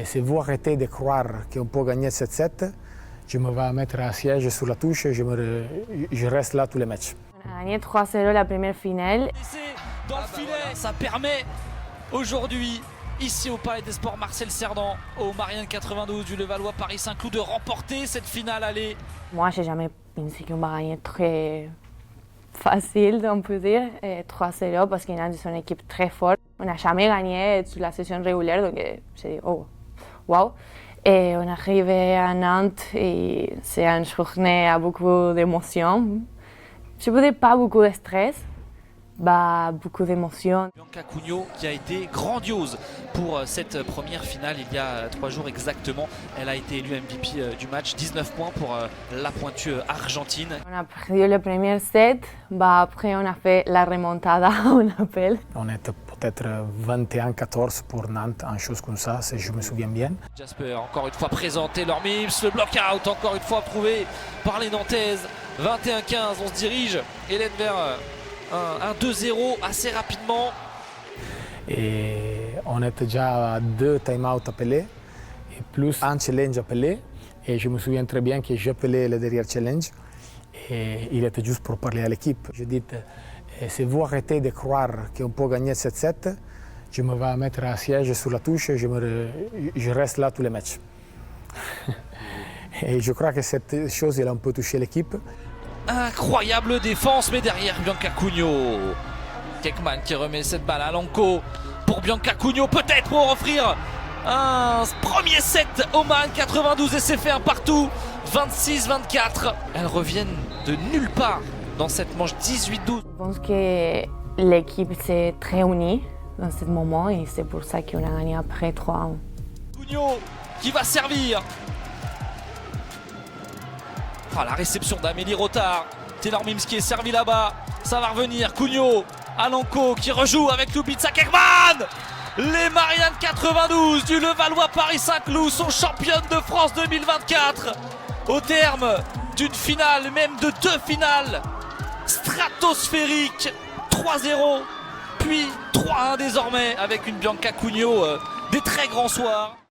si vous arrêtez de croire qu'on peut gagner 7-7, je me vais mettre un siège sur la touche et je reste là tous les matchs. On a gagné 3-0 la première finale. Dans le filet, ça permet aujourd'hui, ici au Palais des Sports Marcel Cerdan, au Marianne 92 du Levallois Paris Saint-Cloud, de remporter cette finale aller. Moi, j'ai jamais pensé qu'on va gagner très facile, on peut dire, 3-0 parce qu'il a une équipe très forte. On n'a jamais gagné sur la saison régulière, donc j'ai dit oh, wow. Et on est arrivé à Nantes et c'est une journée à beaucoup d'émotions. Je ne peux dire pas beaucoup de stress, beaucoup d'émotions. Bianca Cugno qui a été grandiose pour cette première finale il y a 3 jours exactement. Elle a été élue MVP du match, 19 points pour la pointue argentine. On a perdu le premier set, après on a fait la remontada, on appelle. On était peut-être 21-14 pour Nantes, une chose comme ça, si je me souviens bien. Jasper encore une fois présenté leur mims, le block-out encore une fois prouvé par les Nantaises. 21-15, on se dirige, Hélène, vers un 2-0 assez rapidement. Et on était déjà à 2 time-out appelés, et plus un challenge appelé. Et je me souviens très bien que j'ai appelé le dernier challenge. Et il était juste pour parler à l'équipe. Je dis, si vous arrêtez de croire qu'on peut gagner 7-7, je me vais mettre un siège sur la touche et je reste là tous les matchs. Et je crois que cette chose, elle a un peu touché l'équipe. Incroyable défense, mais derrière Bianca Cugno. Kekman qui remet cette balle à Lanko pour Bianca Cugno, peut-être pour offrir un premier set au Man 92 et c'est fait un partout. 26-24. Elles reviennent de nulle part dans cette manche 18-12. Je pense que l'équipe s'est très unie dans ce moment et c'est pour ça qu'on a gagné après 3-1. Cugno qui va servir. Oh, la réception d'Amélie Rotard. Taylor Mims qui est servi là-bas. Ça va revenir. Cugno, Alanko qui rejoue avec Lubitsa Kekman. Les Marianne 92 du Levallois Paris Saint-Cloud sont championnes de France 2024. Au terme d'une finale, même de 2 finales stratosphériques. 3-0, puis 3-1 désormais avec une Bianca Cugno des très grands soirs.